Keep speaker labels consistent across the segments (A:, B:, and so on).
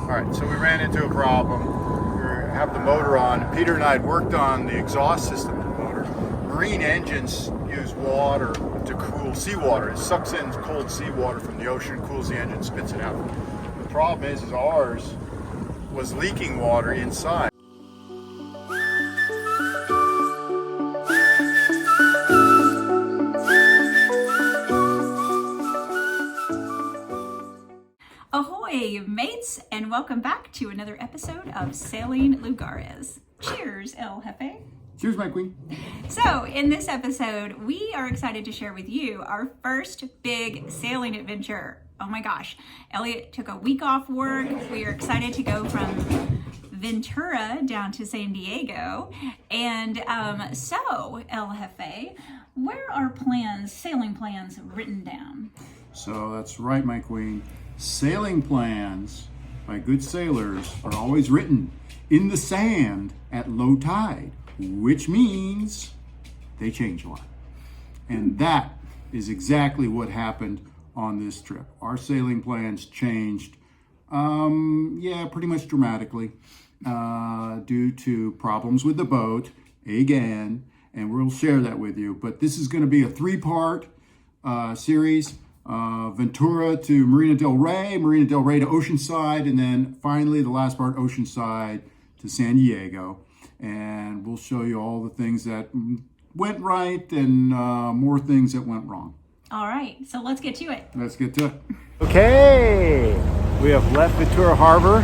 A: Alright, so we ran into a problem. We have the motor on. Peter and I had worked on the exhaust system of the motor. Marine engines use water to cool seawater. It sucks in cold seawater from the ocean, cools the engine, spits it out. The problem is ours was leaking water inside.
B: Ahoy, mates, and welcome back to another episode of Sailing Lugares. Cheers, El Jefe.
A: Cheers, my queen.
B: So, in this episode, we are excited to share with you our first big sailing adventure. Oh my gosh, Elliot took a week off work. We are excited to go from Ventura down to San Diego. And so, El Jefe, where are plans, sailing plans written down?
C: So that's right, my queen. Sailing plans by good sailors are always written in the sand at low tide, which means they change a lot. And that is exactly what happened on this trip. Our sailing plans changed, pretty much dramatically due to problems with the boat again, and we'll share that with you. But this is going to be a three-part series. Ventura to Marina del Rey to Oceanside, and then finally the last part, Oceanside to San Diego. And we'll show you all the things that went right and more things that went wrong.
B: All right, so let's get to it.
C: Let's get to it.
A: Okay, we have left Ventura Harbor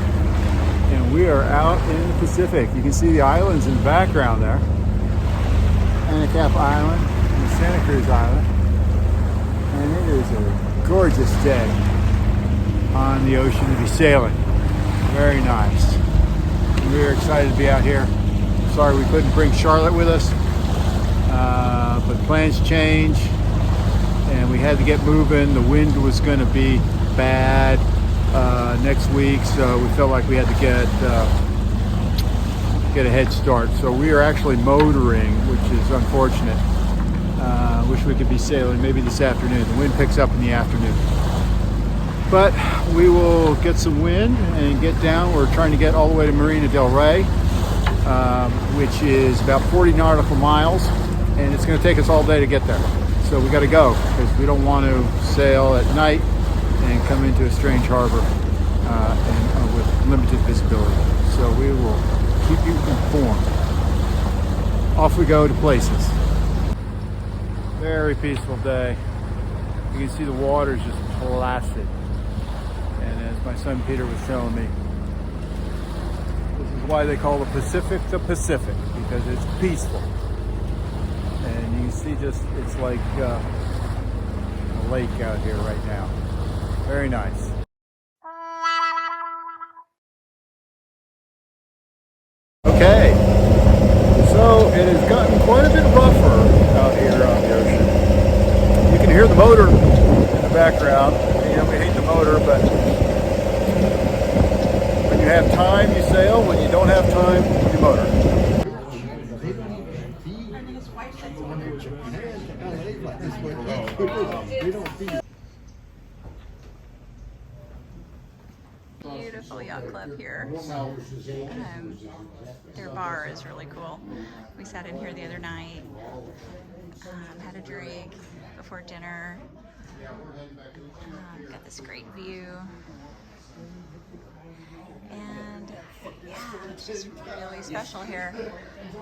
A: and we are out in the Pacific. You can see the islands in the background there. Anacap Island and Santa Cruz Island. And it is a gorgeous day on the ocean to be sailing. Very nice. We're excited to be out here. Sorry we couldn't bring Charlotte with us, but plans change and we had to get moving. The wind was going to be bad next week, so we felt like we had to get a head start. So we are actually motoring, which is unfortunate. Wish we could be sailing maybe this afternoon. The wind picks up in the afternoon. But we will get some wind and get down. We're trying to get all the way to Marina del Rey, which is about 40 nautical miles, and it's going to take us all day to get there. So we got to go because we don't want to sail at night and come into a strange harbor with limited visibility. So we will keep you informed. Off we go to places. Very peaceful day. You can see the water is just placid. And as my son Peter was showing me, this is why they call the Pacific, because it's peaceful. And you can see it's like a lake out here right now. Very nice. Okay, so it has gotten quite a bit rougher out here on the ocean. You can hear the motor in the background. You know, we hate the motor, but when you have time, you sail. When you don't have time, you motor.
B: Beautiful yacht club here. Their bar is really cool. We sat in here the other night, had a drink before dinner, got this great view, and yeah, it's just really special here.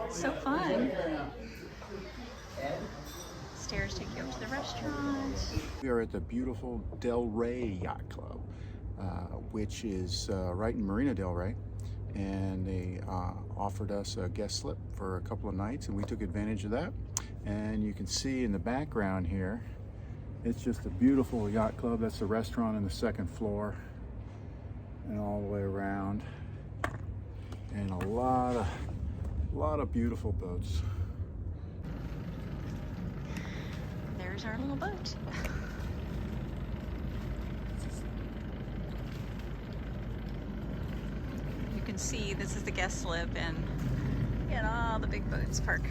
B: So fun. Stairs take you up to the restaurant.
C: We are at the beautiful Del Rey Yacht Club, which is right in Marina del Rey. And they offered us a guest slip for a couple of nights, and we took advantage of that. And you can see in the background here, it's just a beautiful yacht club. That's the restaurant on the second floor, and all the way around, and a lot of beautiful boats.
B: There's our little boat. You can see this is the guest slip, and get all the big boats parked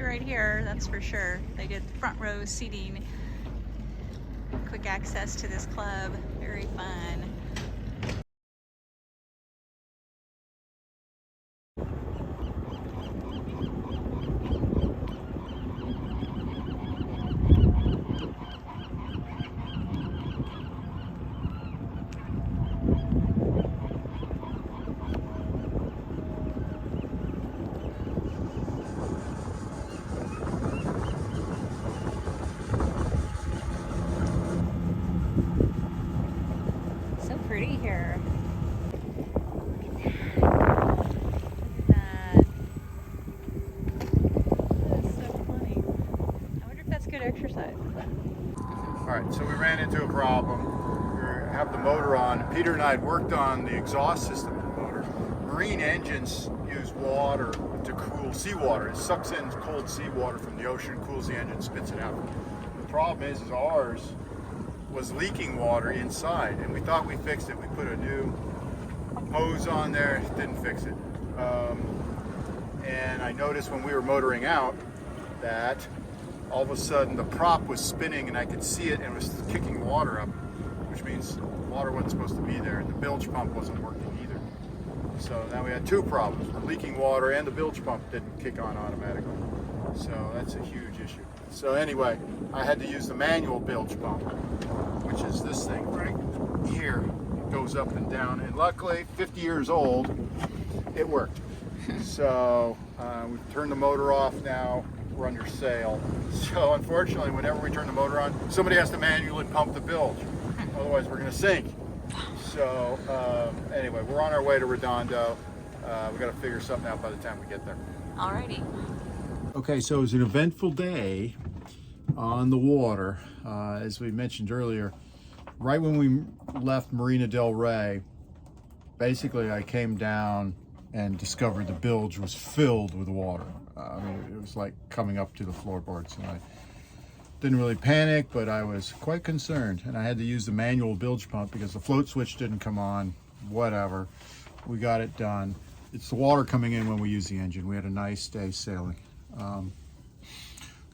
B: right here, that's for sure. They did front row seating, quick access to this club, very fun. here. That is so funny. I wonder if that's good exercise.
A: All right, so we ran into a problem. We have the motor on. Peter and I had worked on the exhaust system of the motor. Marine engines use water to cool seawater. It sucks in cold seawater from the ocean, cools the engine, spits it out. The problem is ours was leaking water inside, and we thought we fixed it. We put a new hose on there, didn't fix it. And I noticed when we were motoring out that all of a sudden the prop was spinning and I could see it and was kicking water up, which means water wasn't supposed to be there, and the bilge pump wasn't working either. So now we had two problems. The leaking water and the bilge pump didn't kick on automatically. So that's a huge issue. So anyway, I had to use the manual bilge pump, which is this thing right here. It goes up and down, and luckily, 50 years old, it worked. So we've turned the motor off now. We're under sail. So unfortunately, whenever we turn the motor on, somebody has to manually pump the bilge. Otherwise, we're going to sink. So anyway, we're on our way to Redondo. We got to figure something out by the time we get there.
B: Alrighty.
A: Okay, so it was an eventful day on the water. As we mentioned earlier, right when we left Marina del Rey, basically I came down and discovered the bilge was filled with water. I mean, it was like coming up to the floorboards, and I didn't really panic, but I was quite concerned, and I had to use the manual bilge pump because the float switch didn't come on. Whatever, we got it done. It's the water coming in when we use the engine. We had a nice day sailing.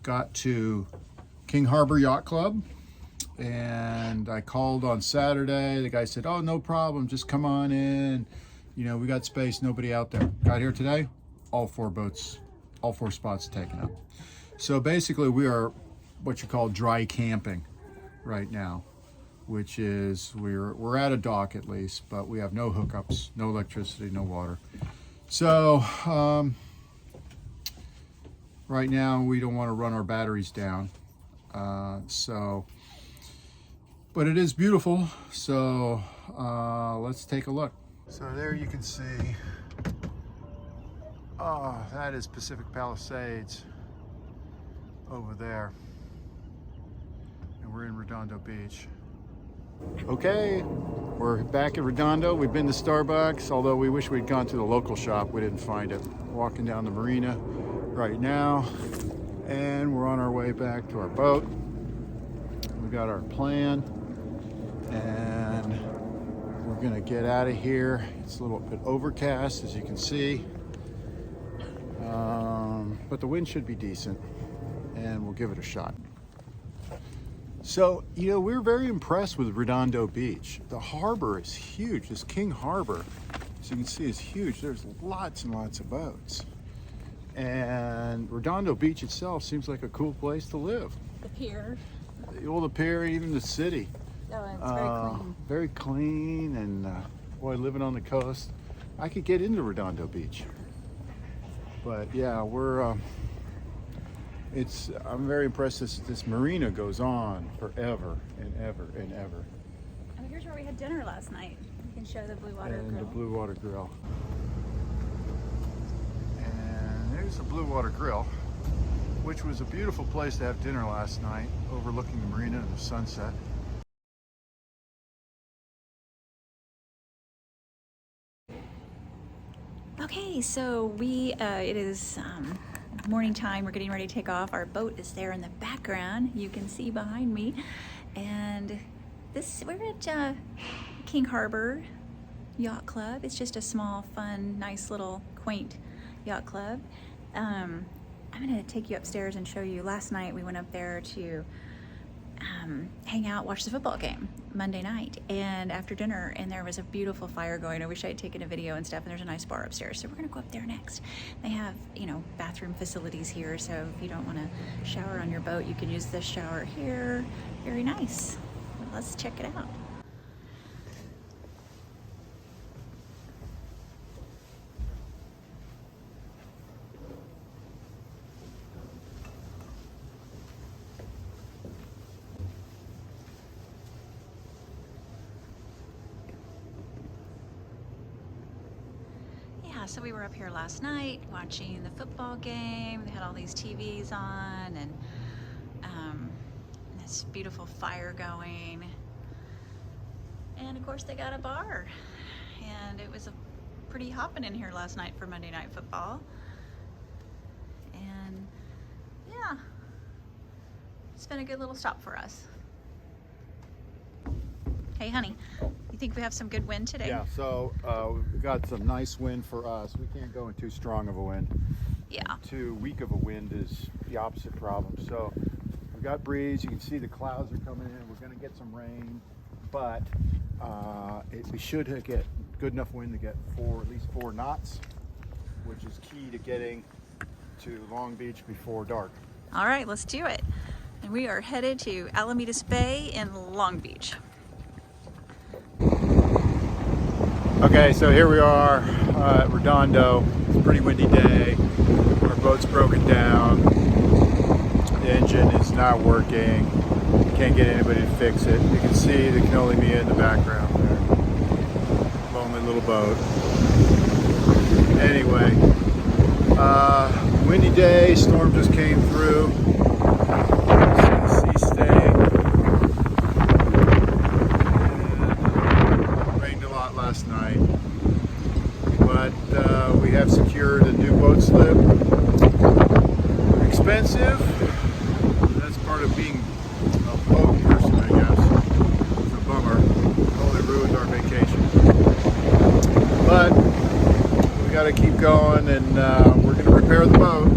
A: Got to King Harbor Yacht Club, and I called on Saturday. The guy said, "Oh, no problem, just come on in. You know, we got space, nobody out there." Got here today, all four boats, all four spots taken up. So basically we are what you call dry camping right now, which is we're at a dock at least, but we have no hookups, no electricity, no water. So right now we don't want to run our batteries down. But it is beautiful, so let's take a look. So there you can see, oh, that is Pacific Palisades over there. And we're in Redondo Beach. Okay, we're back at Redondo. We've been to Starbucks, although we wish we'd gone to the local shop. We didn't find it. Walking down the marina right now, and we're on our way back to our boat. We got our plan, and we're gonna get out of here. It's a little bit overcast, as you can see, but the wind should be decent, and we'll give it a shot. So, you know, we're very impressed with Redondo Beach. The harbor is huge. This King Harbor, as you can see, is huge. There's lots and lots of boats. And Redondo Beach itself seems like a cool place to live.
B: The pier.
A: Well, the pier, even the city.
B: Oh, it's very clean.
A: Very clean, and boy, living on the coast, I could get into Redondo Beach. But yeah, I'm very impressed. This marina goes on forever and ever and ever.
B: Oh, here's where we had dinner last night. You can show the Blue Water
A: And
B: Grill.
A: the Blue Water Grill. And there's the Blue Water Grill, which was a beautiful place to have dinner last night, overlooking the marina and the sunset.
B: Okay, so it is morning time. We're getting ready to take off. Our boat is there in the background. You can see behind me. And we're at King Harbor Yacht Club. It's just a small, fun, nice little quaint yacht club. I'm gonna take you upstairs and show you. Last night we went up there to hang out, watch the football game Monday night, and after dinner, and there was a beautiful fire going. I wish I had taken a video and stuff, and there's a nice bar upstairs, so we're gonna go up there next. They have, you know, bathroom facilities here, so if you don't want to shower on your boat, you can use this shower here. Very nice. Well, let's check it out. yeah, so we were up here last night watching the football game. They had all these TVs on, and this beautiful fire going. And of course they got a bar, and it was a pretty hopping in here last night for Monday Night Football. And yeah, it's been a good little stop for us. Hey honey, you think we have some good wind today?
A: Yeah, so we've got some nice wind for us. We can't go in too strong of a wind.
B: Yeah.
A: Too weak of a wind is the opposite problem. So we've got breeze. You can see the clouds are coming in. We're going to get some rain, but we should get good enough wind to get at least 4 knots, which is key to getting to Long Beach before dark.
B: All right, let's do it. And we are headed to Alamitos Bay in Long Beach.
A: Okay, so here we are at Redondo. It's a pretty windy day. Our boat's broken down. The engine is not working. Can't get anybody to fix it. You can see the cannoli mia in the background there. Lonely little boat. Anyway, windy day. Storm just came through. See the sea staying. And rained a lot last night. But we have secured a new boat slip. Expensive. That's part of being a boat person, I guess. It's a bummer. Totally ruined our vacation. But we got to keep going, and we're going to repair the boat.